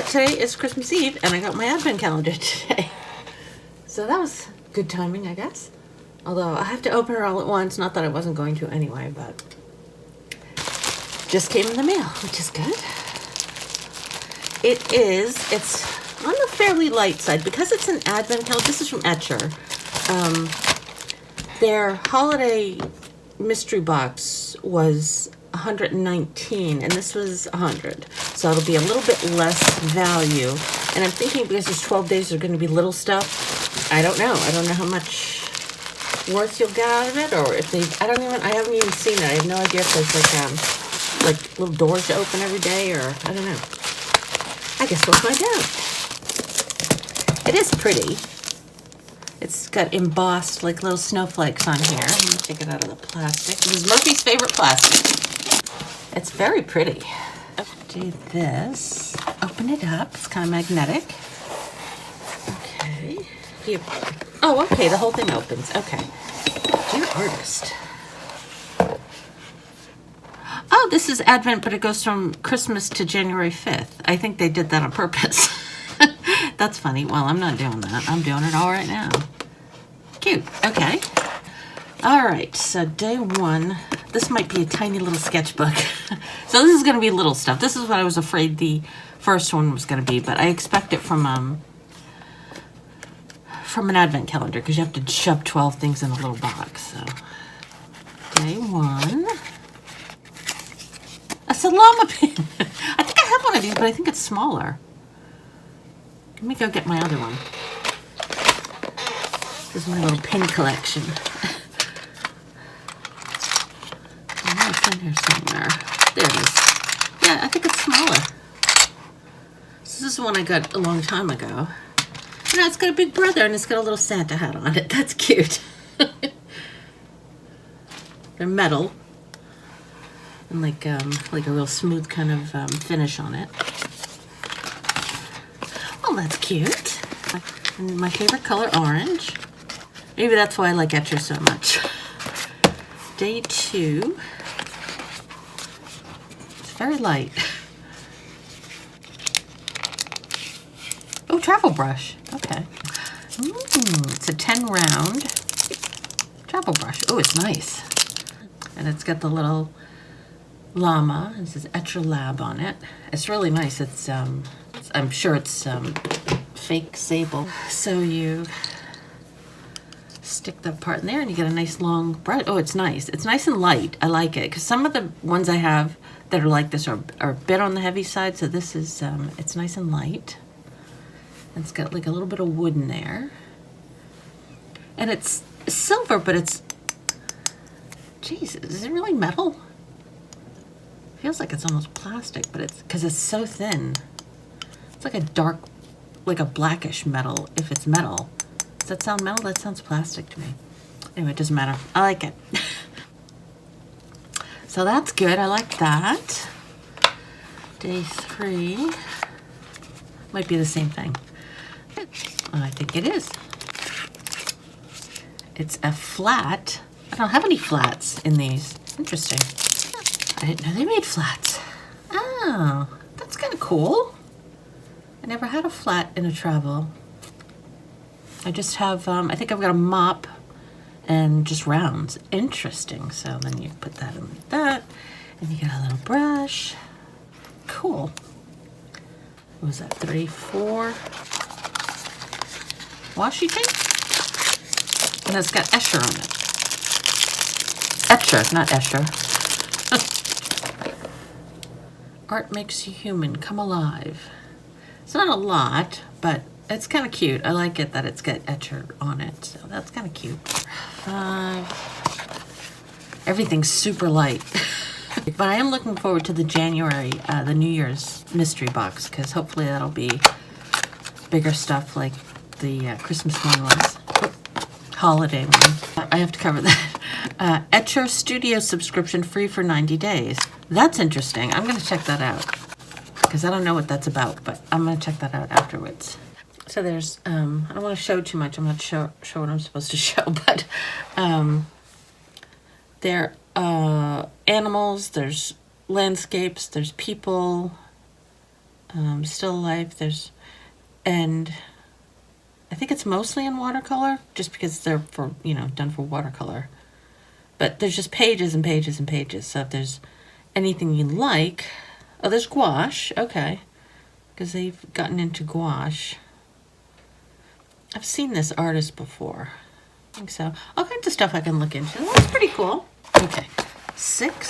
But today is Christmas Eve, and I got my advent calendar today. So that was good timing, I guess. Although I have to open it all at once. Not that I wasn't going to anyway, but just came in the mail, which is good. It's on the fairly light side because it's an advent calendar. This is from Etchr. Their holiday mystery box was $119, and this was $100. So it'll be a little bit less value. And I'm thinking because there's 12 days, there's going to be little stuff. I don't know. I don't know how much worth you'll get out of it, or if they. I haven't even seen it. I have no idea if there's like little doors to open every day, or I don't know. I guess we'll find out. It is pretty. It's got embossed like little snowflakes on here. Let me take it out of the plastic. This is Murphy's favorite plastic. It's very pretty. Do this. Open it up. It's kind of magnetic. Okay. Oh, okay. The whole thing opens. Okay. Dear artist. Oh, this is Advent, but it goes from Christmas to January 5th. I think they did that on purpose. That's funny. Well, I'm not doing that. I'm doing it all right now. Cute. Okay. All right. So day one. This might be a tiny little sketchbook. So this is going to be little stuff. This is what I was afraid the first one was going to be, but I expect it from an advent calendar because you have to shove 12 things in a little box. So day one. A salama pin. I think I have one of these, but I think it's smaller. Let me go get my other one. This is my little pin collection. It's in here somewhere. There it is. Yeah, I think it's smaller. This is the one I got a long time ago. You know, it's got a big brother and it's got a little Santa hat on it. That's cute. They're metal. And like a real smooth kind of finish on it. Oh, that's cute. And my favorite color, orange. Maybe that's why I like Etchr so much. Day two. It's very light. Oh, travel brush. Okay. It's a 10 round travel brush. Oh, it's nice. And it's got the little llama. It says Etchr Lab on it. It's really nice. It's I'm sure it's fake sable. So you stick that part in there and you get a nice long brush. Oh, it's nice. It's nice and light. I like it because some of the ones I have that are like this are a bit on the heavy side. So this is it's nice and light. And it's got like a little bit of wood in there. And it's silver, but it's, Jesus, is it really metal? Feels like it's almost plastic, but it's because it's so thin. It's like a dark, like a blackish metal if it's metal. Does that sound metal? That sounds plastic to me. Anyway, it doesn't matter. I like it. So that's good. I like that. Day three. Might be the same thing. I think it is. It's a flat. I don't have any flats in these. Interesting. I didn't know they made flats. Oh, that's kind of cool. I never had a flat in a travel. I just have, I think I've got a mop and just rounds. Interesting. So then you put that in like that, and you get a little brush. Cool. What was that, 3, 4? Washi tape? And it's got Etchr on it. Etchr, not Etchr. Art makes you human. Come alive. It's not a lot, but it's kind of cute. I like it that it's got Etchr on it, so that's kind of cute. 5. Everything's super light. But I am looking forward to the January, the New Year's mystery box, because hopefully that'll be bigger stuff like the Christmas one was. Holiday one. I have to cover that. Etchr Studio subscription free for 90 days. That's interesting. I'm going to check that out because I don't know what that's about, but I'm going to check that out afterwards. So there's, I don't want to show too much. I'm not sure what I'm supposed to show, but there are animals, there's landscapes, there's people, Still Life. And I think it's mostly in watercolor, just because they're done for watercolor. But there's just pages and pages and pages. So if there's anything you like, oh, there's gouache. Okay, because they've gotten into gouache. I've seen this artist before. I think so. All kinds of stuff I can look into. That's pretty cool. Okay, 6.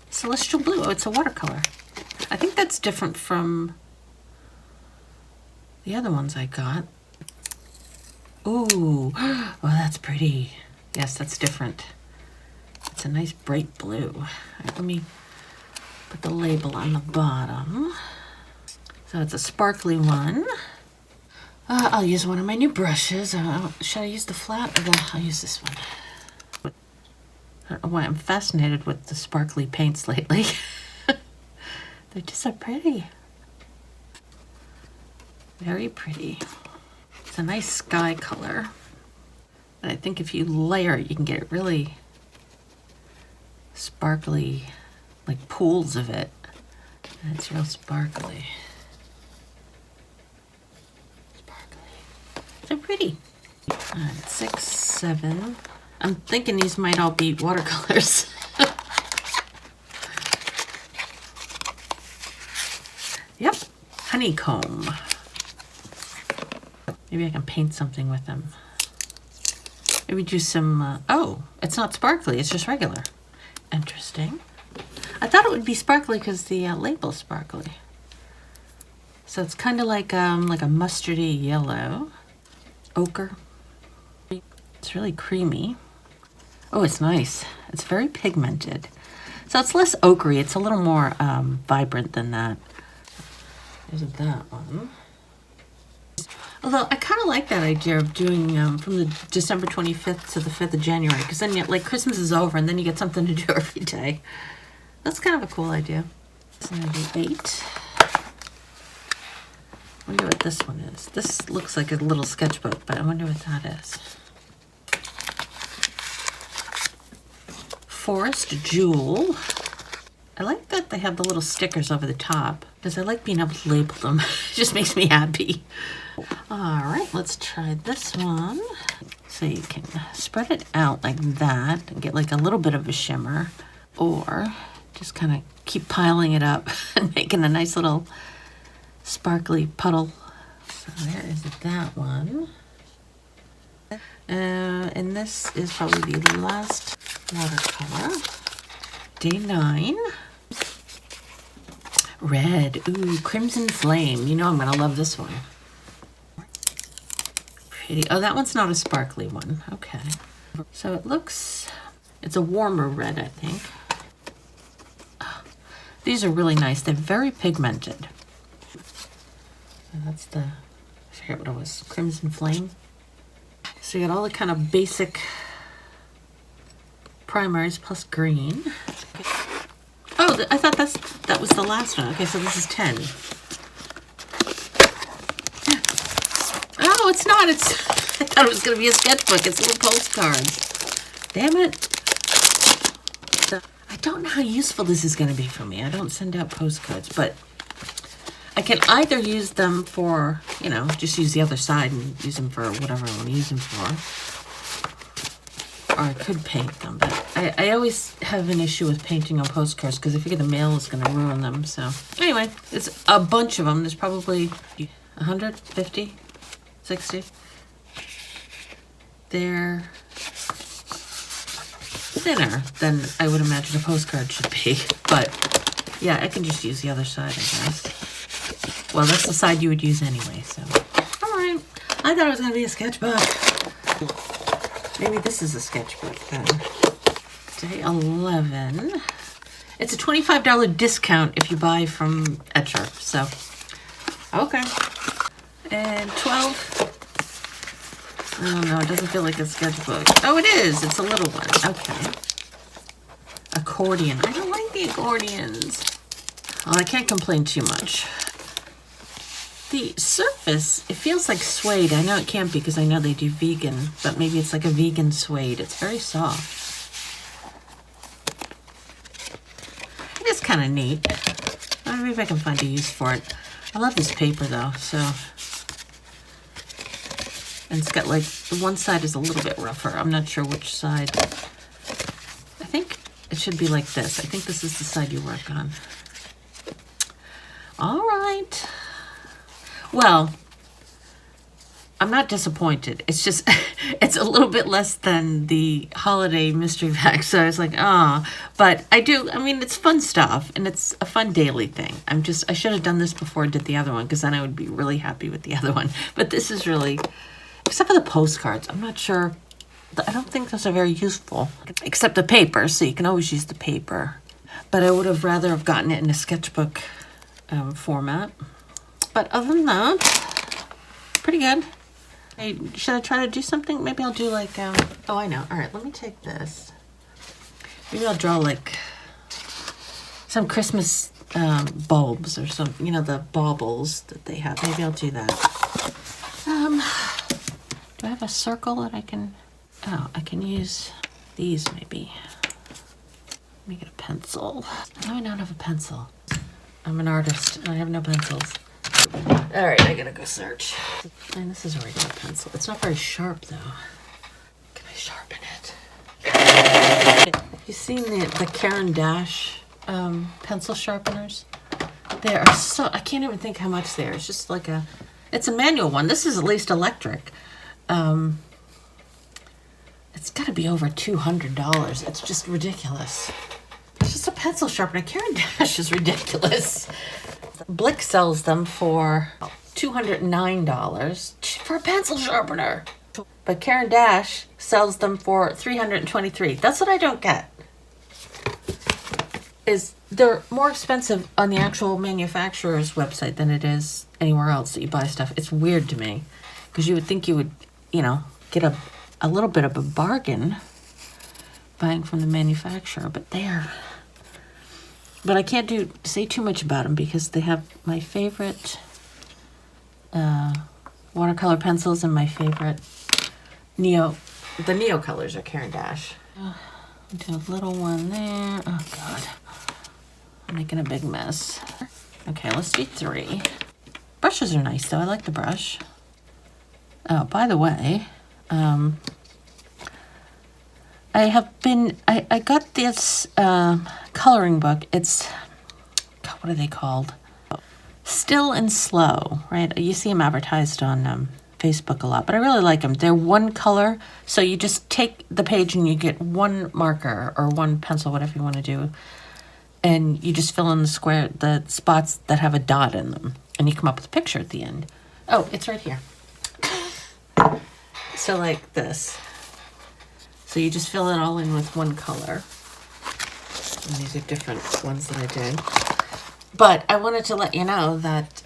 Celestial Blue. Oh, it's a watercolor. I think that's different from the other ones I got. Ooh, oh, that's pretty. Yes, that's different. It's a nice bright blue. All right, let me put the label on the bottom. So it's a sparkly one. I'll use one of my new brushes. Should I use the flat or I'll use this one? I don't know why I'm fascinated with the sparkly paints lately. They're just so pretty. Very pretty. It's a nice sky color. But I think if you layer it, you can get really sparkly, like pools of it. And it's real sparkly. They're pretty. All right, 6, 7. I'm thinking these might all be watercolors. Yep, honeycomb. Maybe I can paint something with them. Maybe do some, oh, it's not sparkly, it's just regular. Interesting. I thought it would be sparkly because the label's sparkly. So it's kind of like a mustardy yellow. Ochre. It's really creamy. Oh, it's nice. It's very pigmented. So it's less ochre. It's a little more vibrant than that. There's that one. Although I kind of like that idea of doing from the December 25th to the 5th of January, because then like Christmas is over and then you get something to do every day. That's kind of a cool idea. So I'm gonna do 8. I wonder what this one is. This looks like a little sketchbook, but I wonder what that is. Forest Jewel. I like that they have the little stickers over the top because I like being able to label them. It just makes me happy. All right, let's try this one. So you can spread it out like that and get like a little bit of a shimmer, or just kind of keep piling it up and making a nice little sparkly puddle. So there is that one. And this is probably the last watercolor. Day 9. Red. Ooh, Crimson Flame. You know I'm gonna love this one. Pretty. Oh, that one's not a sparkly one. Okay. So it looks, it's a warmer red, I think. Oh, these are really nice. They're very pigmented. So that's the, I forget what it was, Crimson Flame. So you got all the kind of basic primers plus green. Oh, I thought that was the last one. Okay, so this is 10. Oh, it's not. It's, I thought it was going to be a sketchbook. It's little postcards. Damn it. So, I don't know how useful this is going to be for me. I don't send out postcards, but I can either use them for, you know, just use the other side and use them for whatever I want to use them for. Or I could paint them, but I always have an issue with painting on postcards because I figure the mail is going to ruin them. So anyway, it's a bunch of them. There's probably 150, 60. They're thinner than I would imagine a postcard should be. But yeah, I can just use the other side, I guess. Well, that's the side you would use anyway, so. All right. I thought it was going to be a sketchbook. Maybe this is a sketchbook then. Day 11. It's a $25 discount if you buy from Etchr, so. Okay. And 12. I don't know, it doesn't feel like a sketchbook. Oh, it is. It's a little one. Okay. Accordion. I don't like the accordions. Well, I can't complain too much. The surface, it feels like suede. I know it can't be because I know they do vegan, but maybe it's like a vegan suede. It's very soft. kind of neat. Maybe if I can find a use for it. I love this paper though, so. And it's got like, one side is a little bit rougher. I'm not sure which side. I think it should be like this. I think this is the side you work on. All right. Well, I'm not disappointed. It's just, it's a little bit less than the holiday mystery pack. So I was like, oh, but I mean, it's fun stuff and it's a fun daily thing. I should have done this before I did the other one because then I would be really happy with the other one. But this is really, except for the postcards, I'm not sure. I don't think those are very useful, except the paper. So you can always use the paper. But I would have rather have gotten it in a sketchbook format. But other than that, pretty good. Hey, should I try to do something? Maybe I'll do like, oh, I know. All right, let me take this. Maybe I'll draw like some Christmas bulbs or some, you know, the baubles that they have. Maybe I'll do that. Do I have a circle that I can, oh, I can use these maybe. Let me get a pencil. How do I not have a pencil? I'm an artist and I have no pencils. All right, I gotta go search. And this is already got a pencil. It's not very sharp though. Can I sharpen it? You've seen the Caran d'Ache pencil sharpeners? They are so, I can't even think how much they are. It's just like it's a manual one. This is at least electric. It's gotta be over $200. It's just ridiculous. It's just a pencil sharpener. Caran d'Ache is ridiculous. Blick sells them for $209 for a pencil sharpener. But Caran d'Ache sells them for $323. That's what I don't get. Is they're more expensive on the actual manufacturer's website than it is anywhere else that you buy stuff. It's weird to me because you would think you would, you know, get a little bit of a bargain buying from the manufacturer, but but I can't say too much about them because they have my favorite watercolor pencils and my favorite the Neo colors are Caran d'Ache. Do a little one there. Oh God, I'm making a big mess. Okay, let's do 3. Brushes are nice though. I like the brush. Oh, by the way, I got this coloring book. It's, God, what are they called? Still and Slow, right? You see them advertised on Facebook a lot, but I really like them. They're one color, so you just take the page and you get one marker or one pencil, whatever you want to do, and you just fill in the spots that have a dot in them, and you come up with a picture at the end. Oh, it's right here. So like this. So you just fill it all in with one color. And these are different ones that I did. But I wanted to let you know that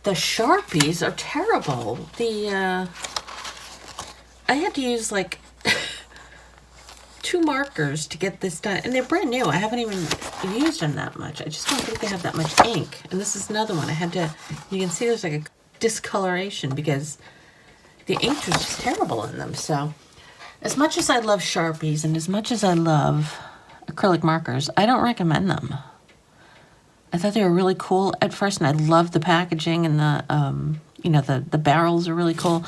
the Sharpies are terrible. I had to use like 2 markers to get this done. And they're brand new. I haven't even used them that much. I just don't think they have that much ink. And this is another one. You can see there's like a discoloration because the ink was just terrible in them. So as much as I love Sharpies and as much as I love acrylic markers, I don't recommend them. I thought they were really cool at first, and I loved the packaging and the barrels are really cool,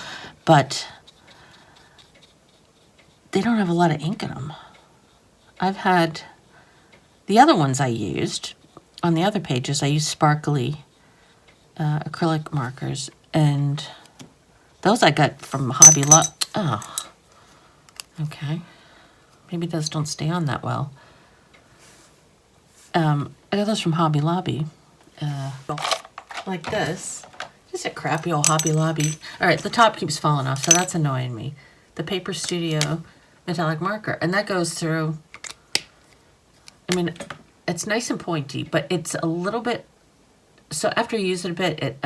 but they don't have a lot of ink in them. I've had the other ones I used on the other pages. I used sparkly acrylic markers, and those I got from Hobby Lobby. Oh, okay. Maybe those don't stay on that well. I got those from Hobby Lobby. Like this. Just a crappy old Hobby Lobby. All right, the top keeps falling off, so that's annoying me. The Paper Studio metallic marker, and that goes through. I mean, it's nice and pointy, but it's a little bit. So after you use it a bit, it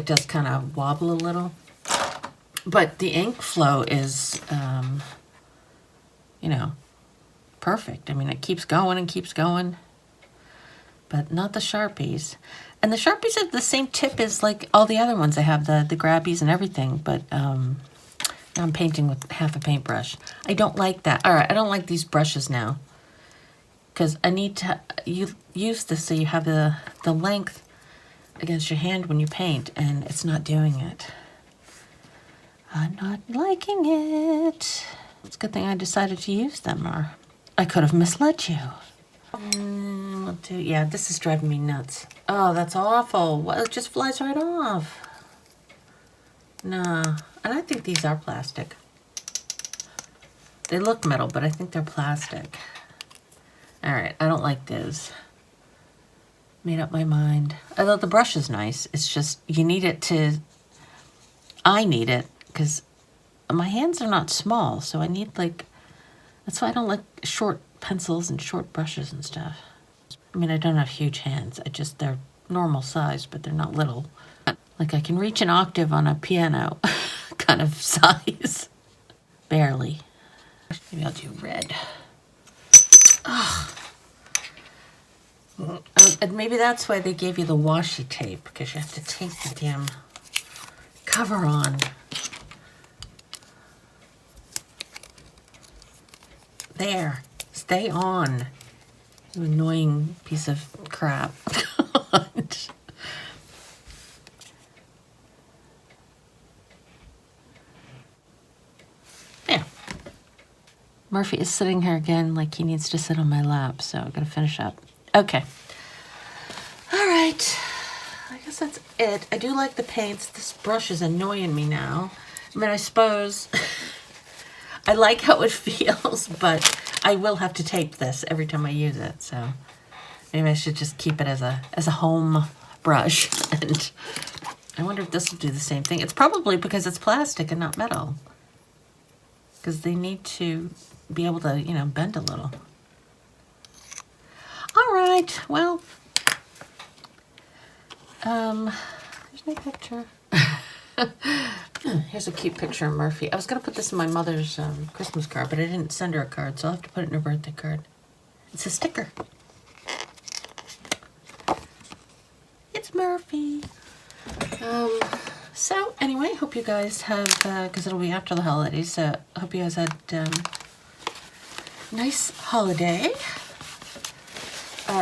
does kind of wobble a little. But the ink flow is, perfect. I mean, it keeps going and keeps going. But not the Sharpies. And the Sharpies have the same tip as like all the other ones. I have the grabbies and everything, but now I'm painting with half a paintbrush. I don't like that. All right, I don't like these brushes now. because I need to use this so you have the length against your hand when you paint, and it's not doing it. I'm not liking it. It's a good thing I decided to use them, or I could have misled you. Yeah, this is driving me nuts. Oh, that's awful. Well, it just flies right off. Nah, and I think these are plastic. They look metal, but I think they're plastic. All right, I don't like those. Made up my mind. Although the brush is nice, it's just you need it to. I need it because my hands are not small, so I need like. That's why I don't like short pencils and short brushes and stuff. I mean, I don't have huge hands. They're normal size, but they're not little. Like I can reach an octave on a piano kind of size. Barely. Maybe I'll do red. Ugh. And maybe that's why they gave you the washi tape, because you have to tape the damn cover on. There. Stay on. You annoying piece of crap. God. There. Murphy is sitting here again like he needs to sit on my lap, so I'm going to finish up. Okay. All right. I guess that's it. I do like the paints. This brush is annoying me now. I mean, I suppose I like how it feels, but I will have to tape this every time I use it, so maybe I should just keep it as a home brush. And I wonder if this will do the same thing. It's probably because it's plastic and not metal, because they need to be able to, you know, bend a little. All right, well, here's my picture. Here's a cute picture of Murphy. I was going to put this in my mother's Christmas card, but I didn't send her a card, so I'll have to put it in her birthday card. It's a sticker. It's Murphy. So, anyway, hope you guys have, because it'll be after the holidays, so I hope you guys had nice holiday.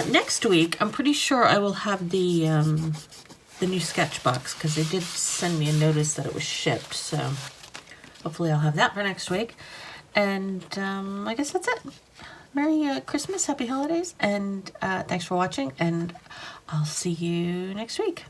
Next week, I'm pretty sure I will have the new sketch box, because they did send me a notice that it was shipped, so hopefully I'll have that for next week. And I guess that's it. Merry Christmas, happy holidays, and thanks for watching, and I'll see you next week.